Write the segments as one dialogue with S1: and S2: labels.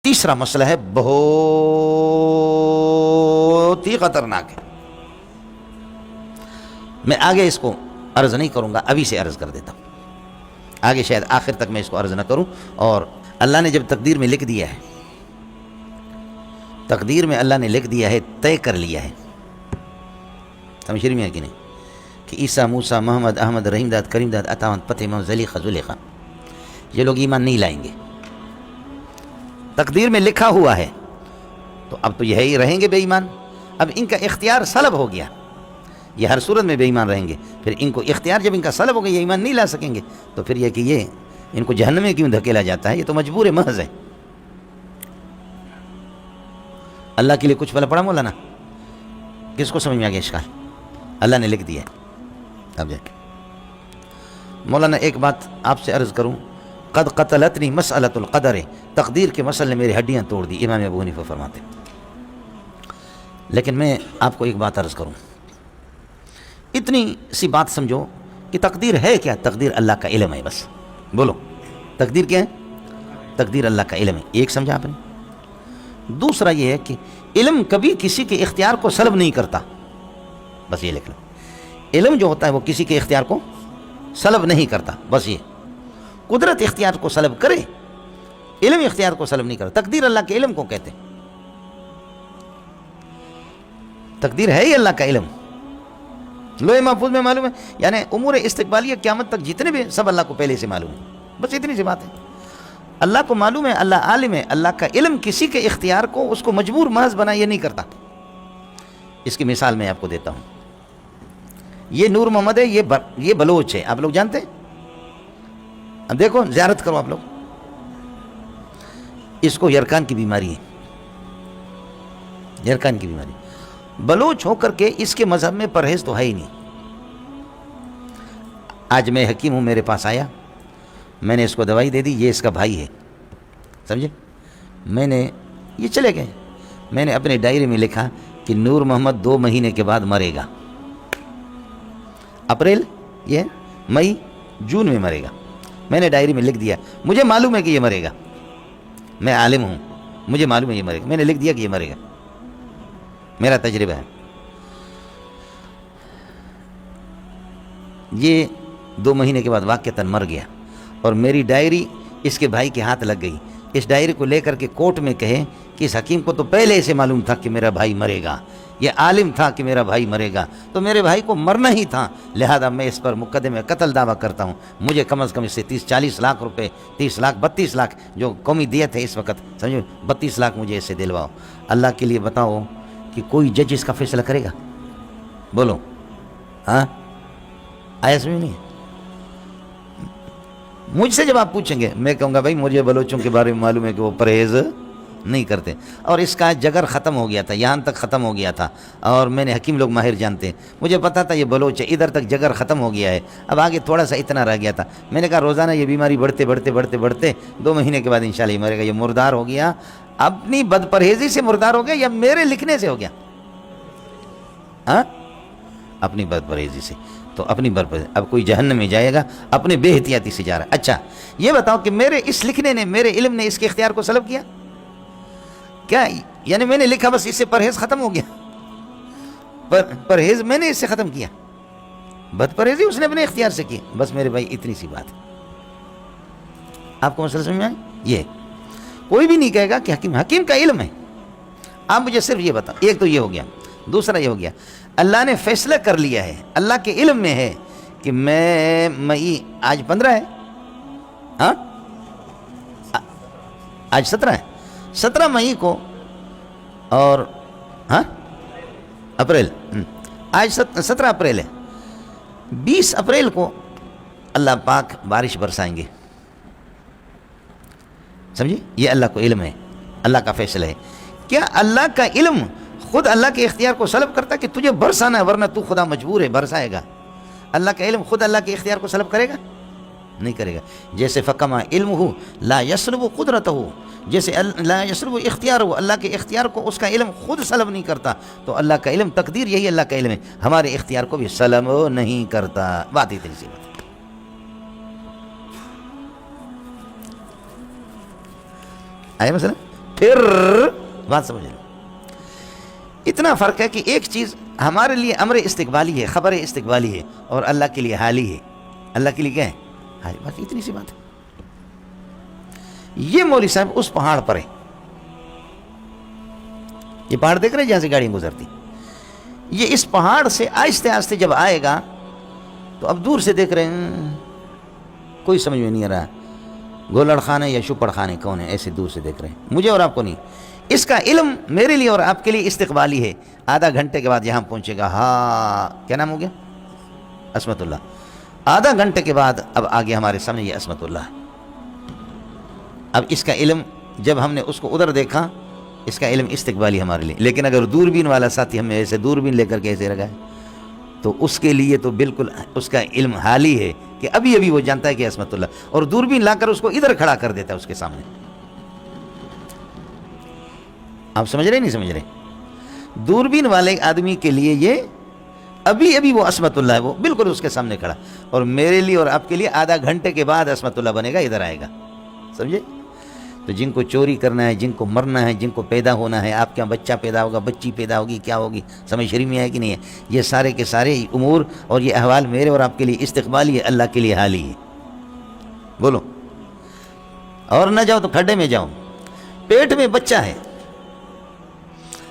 S1: تیسرا مسئلہ ہے بہت ہی خطرناک ہے. میں آگے اس کو عرض نہیں کروں گا، ابھی سے عرض کر دیتا ہوں. آگے شاید آخر تک میں اس کو عرض نہ کروں. اور اللہ نے جب تقدیر میں لکھ دیا ہے، تقدیر میں اللہ نے لکھ دیا ہے، طے کر لیا ہے، سمجھ رہی میں کہ نہیں، کہ عیسیٰ، موسیٰ، محمد، احمد، رحیم داد، کریم داد، عطاوند، فتح، محمد، زلیخہ، زلیخہ، یہ لوگ ایمان نہیں لائیں گے. تقدیر میں لکھا ہوا ہے، تو اب تو یہی رہیں گے بے ایمان. اب ان کا اختیار سلب ہو گیا، یہ ہر صورت میں بے ایمان رہیں گے. پھر ان کو اختیار جب ان کا سلب ہو گیا، یہ ایمان نہیں لا سکیں گے، تو پھر یہ کہ یہ ان کو جہنم میں کیوں دھکیلا جاتا ہے؟ یہ تو مجبور محض ہے. اللہ کے لیے کچھ پلا پڑا مولانا؟ کس کو سمجھ میں آ گیا اشکال؟ اللہ نے لکھ دیا ہے. اب جائے مولانا ایک بات آپ سے عرض کروں، قد قتلتنی مسئلۃ القدر، تقدیر کے مسئلے نے میری ہڈیاں توڑ دی، امام ابو حنیفہ فرماتے. لیکن میں آپ کو ایک بات عرض کروں، اتنی سی بات سمجھو کہ تقدیر ہے کیا؟ تقدیر اللہ کا علم ہے. بس بولو، تقدیر کیا ہے؟ تقدیر اللہ کا علم ہے. ایک سمجھا آپ نے. دوسرا یہ ہے کہ علم کبھی کسی کے اختیار کو سلب نہیں کرتا. بس یہ لکھ لو، علم جو ہوتا ہے وہ کسی کے اختیار کو سلب نہیں کرتا. بس یہ قدرت اختیار کو سلب کرے، علم اختیار کو سلب نہیں کرتا. تقدیر اللہ کے علم کو کہتے ہیں. تقدیر ہے ہی اللہ کا علم، لوح محفوظ میں معلوم ہے. یعنی امور استقبالیہ قیامت تک جتنے بھی سب اللہ کو پہلے سے معلوم ہے. بس اتنی سی بات ہے. اللہ کو معلوم ہے، اللہ عالم ہے. اللہ کا علم کسی کے اختیار کو اس کو مجبور محض بنا یہ نہیں کرتا. اس کی مثال میں آپ کو دیتا ہوں. یہ نور محمد ہے، یہ بلوچ ہے، آپ لوگ جانتے ہیں. اب دیکھو، زیارت کرو آپ لوگ. اس کو یرکان کی بیماری ہے، یرکان کی بیماری. بلوچ ہو کر کے اس کے مذہب میں پرہیز تو ہے ہی نہیں. آج میں حکیم ہوں، میرے پاس آیا، میں نے اس کو دوائی دے دی، یہ اس کا بھائی ہے، سمجھے. میں نے یہ چلے گئے، میں نے اپنے ڈائری میں لکھا کہ نور محمد 2 مہینے کے بعد مرے گا. اپریل، یہ مئی، جون میں مرے گا. میں نے ڈائری میں لکھ دیا. مجھے معلوم ہے کہ یہ مرے گا، میں عالم ہوں، مجھے معلوم ہے یہ مرے گا. میں نے لکھ دیا کہ یہ مرے گا، میرا تجربہ ہے. یہ 2 مہینے کے بعد واقعتاً مر گیا، اور میری ڈائری اس کے بھائی کے ہاتھ لگ گئی. اس ڈائری کو لے کر کے کورٹ میں کہے کہ اس حکیم کو تو پہلے سے معلوم تھا کہ میرا بھائی مرے گا، یہ عالم تھا کہ میرا بھائی مرے گا، تو میرے بھائی کو مرنا ہی تھا، لہذا میں اس پر مقدمے قتل دعویٰ کرتا ہوں. مجھے کم از کم اس سے 30-40 لاکھ روپے، 30 لاکھ 32 لاکھ جو قومی دیت ہے اس وقت، سمجھو 32 لاکھ مجھے اس سے دلواؤ. اللہ کے لیے بتاؤ کہ کوئی جج اس کا فیصلہ کرے گا؟ بولو. ہاں، آیا سمجھ نہیں؟ مجھ سے جب آپ پوچھیں گے، میں کہوں گا بھائی مجھے بلوچوں کے بارے میں معلوم ہے کہ وہ پرہیز نہیں کرتے، اور اس کا جگر ختم ہو گیا تھا، یہاں تک ختم ہو گیا تھا. اور میں نے حکیم لوگ ماہر جانتے ہیں، مجھے پتا تھا یہ بلوچ ہے، ادھر تک جگر ختم ہو گیا ہے، اب آگے تھوڑا سا اتنا رہ گیا تھا. میں نے کہا روزانہ یہ بیماری بڑھتے بڑھتے بڑھتے بڑھتے 2 مہینے کے بعد انشاءاللہ یہ مرے گا. یہ مردار ہو گیا، اپنی بد پرہیزی سے مردار ہو گیا یا میرے لکھنے سے ہو گیا؟ ہاں، اپنی بد پرہیزی سے. تو اپنی بد پرہیزی، اب کوئی جہنم میں جائے گا اپنے بے احتیاطی سے جا رہا ہے. اچھا یہ بتاؤ کہ میرے اس لکھنے نے، میرے علم نے اس کے اختیار کو سلب کیا کیا؟ یعنی میں نے لکھا بس اس سے پرہیز ختم ہو گیا، پرہیز میں نے اس سے ختم کیا، بد پرہیزی اس نے اپنے اختیار سے کی. بس میرے بھائی اتنی سی بات ہے. آپ کو مسئلہ سمجھ میں آئے؟ یہ کوئی بھی نہیں کہے گا کہ حکیم کا علم ہے. آپ مجھے صرف یہ بتاؤ، ایک تو یہ ہو گیا. دوسرا یہ ہو گیا، اللہ نے فیصلہ کر لیا ہے، اللہ کے علم میں ہے کہ میں مئی، آج 15 ہے، ہاں آج 17 ہے، 17 مئی کو، اور ہاں اپریل، آج 17 اپریل ہے، 20 اپریل کو اللہ پاک بارش برسائیں گے. سمجھے؟ یہ اللہ کو علم ہے، اللہ کا فیصلہ ہے. کیا اللہ کا علم خود اللہ کے اختیار کو سلب کرتا کہ تجھے برسانا ہے، ورنہ تو خدا مجبور ہے برسائے گا؟ اللہ کا علم خود اللہ کے اختیار کو سلب کرے گا؟ نہیں کرے گا. جیسے فکما علم ہو لا یسلب قدرت ہو، جیسے لا یسلب اختیار ہو، اللہ کے اختیار کو اس کا علم خود سلب نہیں کرتا. تو اللہ کا علم، تقدیر یہی اللہ کا علم ہے، ہمارے اختیار کو بھی سلب نہیں کرتا. بات ہی اتنی سی بات. آئے مثلا پھر بات سمجھ لیں، اتنا فرق ہے کہ ایک چیز ہمارے لیے امر استقبالی ہے، خبر استقبالی ہے، اور اللہ کے لیے حالی ہے. اللہ کے لیے کیا ہے؟ حالی. بات اتنی سی بات ہے. یہ مولوی صاحب اس پہاڑ پر ہے، یہ پہاڑ دیکھ رہے ہیں جہاں سے گاڑیاں گزرتی، یہ اس پہاڑ سے آہستہ آہستہ جب آئے گا تو اب دور سے دیکھ رہے ہیں، کوئی سمجھ میں نہیں آ رہا گولڑ خان ہے یا شپڑ خان ہے، کون ہے، ایسے دور سے دیکھ رہے ہیں، مجھے اور آپ کو نہیں. اس کا علم میرے لیے اور آپ کے لیے استقبالی ہے. آدھا گھنٹے کے بعد یہاں پہنچے گا. ہاں کیا نام ہو گیا؟ عصمت اللہ. آدھا گھنٹے کے بعد اب آگے ہمارے سامنے یہ عصمت اللہ ہے. اب اس کا علم جب ہم نے اس کو ادھر دیکھا، اس کا علم استقبالی ہمارے لیے. لیکن اگر دوربین والا ساتھی ہمیں ایسے دوربین لے کر کے ایسے رکھا ہے تو اس کے لیے تو بالکل اس کا علم حالی ہے کہ ابھی ابھی وہ جانتا ہے کہ عصمت اللہ، اور دوربین لا کر اس کو ادھر کھڑا کر دیتا ہے اس کے سامنے. آپ سمجھ رہے نہیں سمجھ رہے؟ دوربین والے آدمی کے لیے یہ ابھی ابھی وہ عصمت اللہ ہے، وہ بالکل اس کے سامنے کھڑا، اور میرے لیے اور آپ کے لیے آدھا گھنٹے کے بعد عصمت اللہ بنے گا، ادھر آئے گا. سمجھے؟ تو جن کو چوری کرنا ہے، جن کو مرنا ہے، جن کو پیدا ہونا ہے، آپ کے یہاں بچہ پیدا ہوگا، بچی پیدا ہوگی، کیا ہوگی، سمجھ شریف میں ہے کہ نہیں ہے؟ یہ سارے کے سارے امور اور یہ احوال میرے اور آپ کے لیے استقبالی ہے، اللہ کے لیے حالی ہے. بولو. اور نہ جاؤ تو کھڈے میں جاؤ. پیٹ میں بچہ ہے،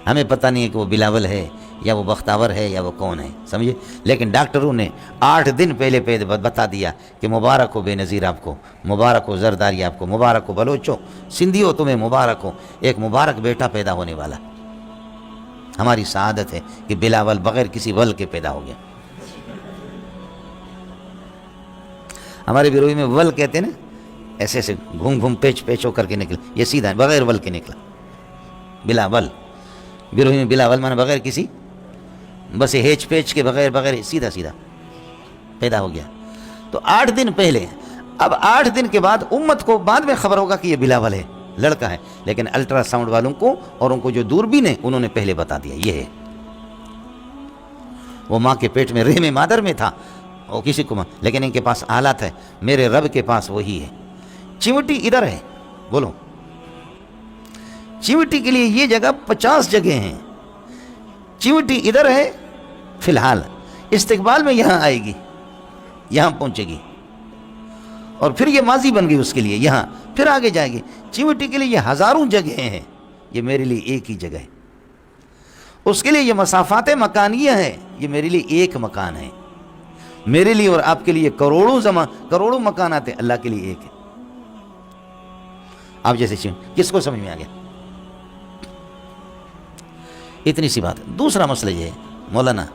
S1: ہمیں پتہ نہیں ہے کہ وہ بلاول ہے یا وہ بختاور ہے یا وہ کون ہے، سمجھے؟ لیکن ڈاکٹروں نے 8 دن پہلے بتا دیا کہ مبارک ہو بے نظیر آپ کو، مبارک ہو زرداری آپ کو، مبارک ہو بلوچو، سندھیو تمہیں مبارک ہو، ایک مبارک بیٹا پیدا ہونے والا. ہماری سعادت ہے کہ بلاول بغیر کسی ول کے پیدا ہو گیا. ہمارے بیروئی میں ول کہتے ہیں نا، ایسے ایسے گھوم گھوم پیچ پیچ ہو کر کے نکلا، یہ سیدھا ہے بغیر ول کے نکلا. بلاول بیروئی میں بلاول مانا بغیر کسی، بس ہیچ پیچ کے بغیر سیدھا سیدھا پیدا ہو گیا. تو 8 دن پہلے، اب 8 دن کے بعد امت کو بعد میں خبر ہوگا کہ یہ بلاول ہے، لڑکا ہے، لیکن الٹرا ساؤنڈ والوں کو اور ان کو جو دوربین ہے انہوں نے پہلے بتا دیا یہ ہے. وہ ماں کے پیٹ میں رحم مادر میں تھا، وہ کسی کو لیکن ان کے پاس آلات ہے، میرے رب کے پاس وہی ہے. چمٹی ادھر ہے، بولو. چمٹی کے لیے یہ جگہ 50 جگہ ہیں. چمٹی ادھر ہے فی الحال، استقبال میں یہاں آئے گی، یہاں پہنچے گی، اور پھر یہ ماضی بن گئی اس کے لیے، یہاں پھر آگے جائے گی. چمٹی کے لیے یہ ہزاروں جگہیں ہیں، یہ میرے لیے ایک ہی جگہ ہے. اس کے لیے یہ مسافات مکانیہ ہیں، یہ میرے لیے ایک مکان ہے. میرے لیے اور آپ کے لیے کروڑوں مکانات ہیں، اللہ کے لیے ایک ہے. آپ جیسے کس کو سمجھ میں آ گیا؟ اتنی سی بات. دوسرا مسئلہ یہ ہے مولانا،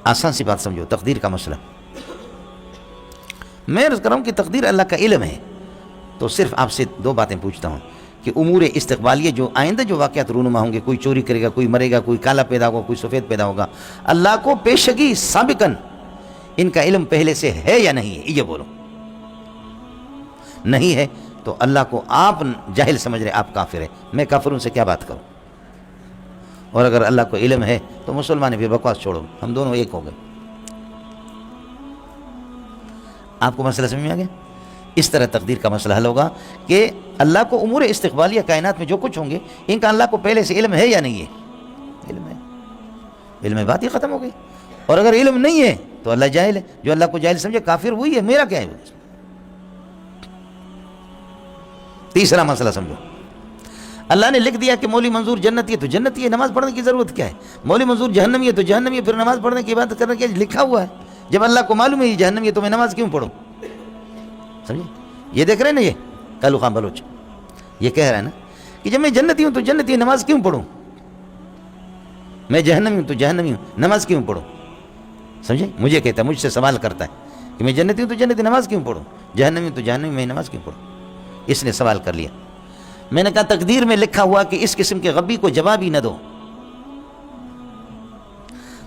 S1: آسان سی بات سمجھو، تقدیر کا مسئلہ. میں عرض کر رہا ہوں کہ تقدیر اللہ کا علم ہے، تو صرف آپ سے 2 باتیں پوچھتا ہوں کہ امور استقبالیہ جو آئندہ جو واقعات رونما ہوں گے، کوئی چوری کرے گا، کوئی مرے گا، کوئی کالا پیدا ہوگا، کوئی سفید پیدا ہوگا، اللہ کو پیشگی سابقاً ان کا علم پہلے سے ہے یا نہیں ہے؟ یہ بولو. نہیں ہے تو اللہ کو آپ جاہل سمجھ رہے، آپ کافر ہے. میں کافروں سے کیا بات کروں؟ اور اگر اللہ کو علم ہے تو مسلمان پھر بکواس چھوڑو، ہم دونوں ایک ہو گئے. آپ کو مسئلہ سمجھ میں آ گیا؟ اس طرح تقدیر کا مسئلہ حل ہوگا کہ اللہ کو امور استقبالیہ کائنات میں جو کچھ ہوں گے ان کا اللہ کو پہلے سے علم ہے یا نہیں ہے؟ علم ہے. علم ہے، بات ہی ختم ہو گئی. اور اگر علم نہیں ہے تو اللہ جاہل ہے. جو اللہ کو جاہل سمجھے کافر وہی ہے، میرا کیا ہے؟ تیسرا مسئلہ سمجھو، اللہ نے لکھ دیا کہ مولوی منظور جنتی ہے تو جنتی ہے، نماز پڑھنے کی ضرورت کیا ہے؟ مولوی منظور جہنمی ہے تو جہنمی ہے، پھر نماز پڑھنے کی عبادت کرنے کی لکھا ہوا ہے. جب اللہ کو معلوم ہے یہ جہنمی ہے تو میں نماز کیوں پڑھوں؟ سمجھے؟ یہ دیکھ رہے ہیں نا، یہ کالو خان بلوچ یہ کہہ رہا ہے نا کہ جب میں جنتی ہوں تو جنتی ہے، نماز کیوں پڑھوں؟ میں جہنمی ہوں تو جہنمی ہوں، نماز کیوں پڑھوں؟ سمجھے؟ مجھے کہتا ہے، مجھ سے سوال کرتا ہے کہ میں جنتی ہوں تو جنتی، نماز کیوں پڑھوں؟ جہنمی ہوں تو جہنمی، میں نماز کیوں پڑھوں؟ اس نے سوال کر لیا. میں نے کہا تقدیر میں لکھا ہوا کہ اس قسم کے غبی کو جواب ہی نہ دو.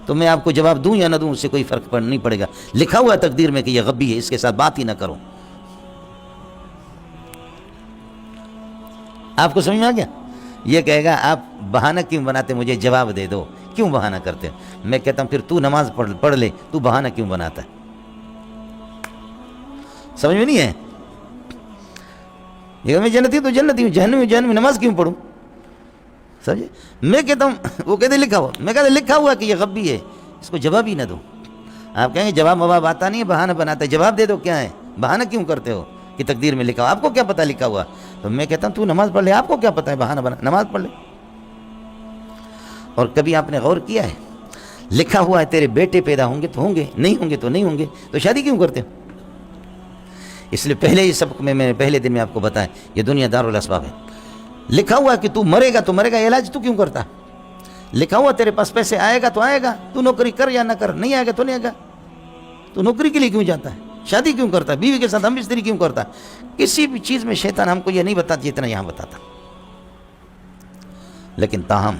S1: تو میں آپ کو جواب دوں یا نہ دوں اس سے کوئی فرق نہیں پڑے گا. لکھا ہوا تقدیر میں کہ یہ غبی ہے، اس کے ساتھ بات ہی نہ کرو. آپ کو سمجھ میں آ گیا؟ یہ کہے گا آپ بہانہ کیوں بناتے، مجھے جواب دے دو، کیوں بہانہ کرتے؟ میں کہتا ہوں پھر تو نماز پڑھ لے، تو بہانہ کیوں بناتا ہے؟ سمجھ میں نہیں ہے؟ یہ میں جنتی تو جنتی ہوں، جہنمی ہوں جہنمی، نماز کیوں پڑھوں؟ سمجھے؟ میں کہتا ہوں وہ کہتے لکھا ہوا، میں کہتا لکھا ہوا کہ یہ غبی ہے، اس کو جواب ہی نہ دو۔ آپ کہیں گے جواب مواب آتا نہیں ہے، بہانہ بناتا ہے، جواب دے دو کیا ہے، بہانہ کیوں کرتے ہو کہ تقدیر میں لکھا ہوا، آپ کو کیا پتہ لکھا ہوا؟ تو میں کہتا ہوں تو نماز پڑھ لے، آپ کو کیا پتہ ہے بہانہ بنا، نماز پڑھ لے۔ اور کبھی آپ نے غور کیا ہے لکھا ہوا ہے تیرے بیٹے پیدا ہوں گے تو ہوں گے، نہیں ہوں گے تو نہیں ہوں گے، تو شادی کیوں کرتے ہو؟ اس لیے پہلے ہی سبق میں نے پہلے دن میں آپ کو بتایا یہ دنیا دارالاسباب ہے۔ لکھا ہوا کہ تو مرے گا، علاج تو کیوں کرتا؟ لکھا ہوا تیرے پاس پیسے آئے گا تو آئے گا، تو نوکری کر یا نہ کر، نہیں آئے گا تو نہیں آئے گا، تو نوکری کے لیے کیوں جاتا ہے؟ شادی کیوں کرتا ہے؟ بیوی کے ساتھ ہم بستری کیوں کرتا ہے؟ کسی بھی چیز میں شیطان ہم کو یہ نہیں بتاتا جتنا یہاں بتاتا۔ لیکن تاہم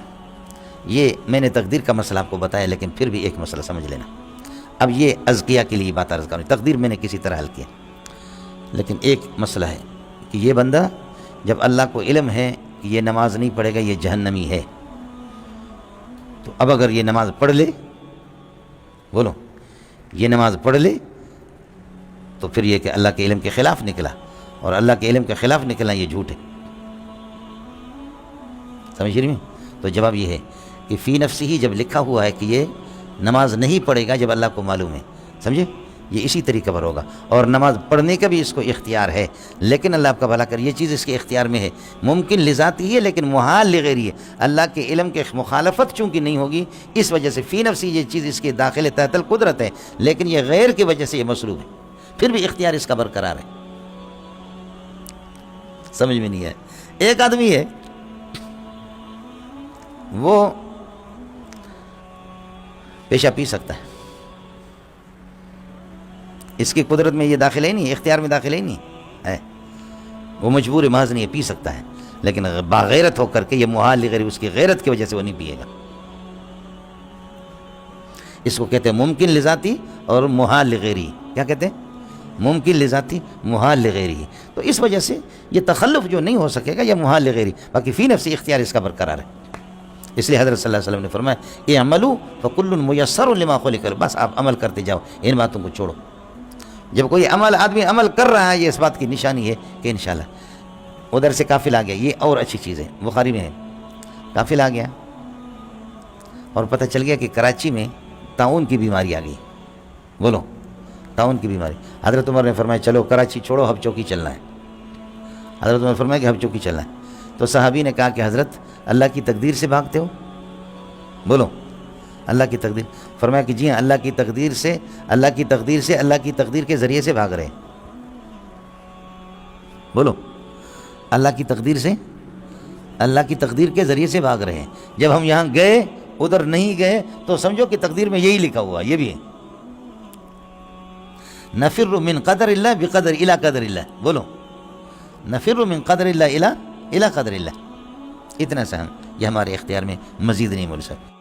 S1: یہ میں نے تقدیر کا مسئلہ آپ کو بتایا، لیکن پھر بھی ایک مسئلہ سمجھ لینا۔ اب یہ ازکیہ کے لیے بات عرض کروں، تقدیر میں نے کسی طرح حل کیا، لیکن ایک مسئلہ ہے کہ یہ بندہ جب اللہ کو علم ہے کہ یہ نماز نہیں پڑھے گا، یہ جہنمی ہے، تو اب اگر یہ نماز پڑھ لے، بولو یہ نماز پڑھ لے تو پھر یہ کہ اللہ کے علم کے خلاف نکلا، اور اللہ کے علم کے خلاف نکلا یہ جھوٹ ہے۔ سمجھ رہی میں؟ تو جواب یہ ہے کہ فی نفسی ہی جب لکھا ہوا ہے کہ یہ نماز نہیں پڑھے گا، جب اللہ کو معلوم ہے، سمجھے، یہ اسی طریقے پر ہوگا، اور نماز پڑھنے کا بھی اس کو اختیار ہے، لیکن اللہ آپ کا بھلا کر، یہ چیز اس کے اختیار میں ہے، ممکن لذاتی ہے لیکن محال لغیری ہے، اللہ کے علم کے مخالفت چونکہ نہیں ہوگی، اس وجہ سے فی نفسی یہ چیز اس کے داخل تحت القدرت ہے، لیکن یہ غیر کی وجہ سے یہ مصلوب ہے، پھر بھی اختیار اس کا برقرار ہے۔ سمجھ میں نہیں ہے؟ ایک آدمی ہے وہ پیشہ پی سکتا ہے، اس کی قدرت میں یہ داخل ہی نہیں، اختیار میں داخل ہی نہیں ہے، وہ مجبور محض نہیں ہے، پی سکتا ہے، لیکن باغیرت ہو کر کے یہ محال غیر اس کی غیرت کی وجہ سے وہ نہیں پیے گا۔ اس کو کہتے ہیں ممکن لذاتی اور محال غیری۔ کیا کہتے ہیں؟ ممکن لذاتی، محال لغیری۔ تو اس وجہ سے یہ تخلف جو نہیں ہو سکے گا یہ محال لغیری، باقی فی نفسی اختیار اس کا برقرار ہے۔ اس لیے حضرت صلی اللہ علیہ وسلم نے فرمایا اعملوا فکل میسر لما خلق له، بس آپ عمل کرتے جاؤ، ان باتوں کو چھوڑو۔ جب کوئی آدمی عمل کر رہا ہے، یہ اس بات کی نشانی ہے کہ انشاءاللہ ادھر سے قافل آ گیا، یہ اور اچھی چیز ہے، بخاری میں ہے، قافل آ گیا اور پتہ چل گیا کہ کراچی میں طاعون کی بیماری آ گئی۔ بولو، طاعون کی بیماری۔ حضرت عمر نے فرمایا چلو کراچی چھوڑو، ہب چوکی چلنا ہے۔ حضرت عمر فرمایا کہ ہب چوکی چلنا ہے۔ تو صحابی نے کہا کہ حضرت اللہ کی تقدیر سے بھاگتے ہو؟ بولو، اللہ کی تقدیر؟ فرمایا کہ جی ہاں، اللہ کی تقدیر سے، اللہ کی تقدیر سے، اللہ کی تقدیر کے ذریعے سے بھاگ رہے ہیں۔ بولو، اللہ کی تقدیر سے، اللہ کی تقدیر کے ذریعے سے بھاگ رہے ہیں۔ جب ہم یہاں گئے ادھر نہیں گئے تو سمجھو کہ تقدیر میں یہی لکھا ہوا، یہ بھی ہے، نفر من قدر اللہ بقدر الی قدر اللہ۔ بولو، نفر من قدر اللہ الی قدر اللہ۔ اتنا سا ہم، یہ ہمارے اختیار میں مزید نہیں مل سکتے۔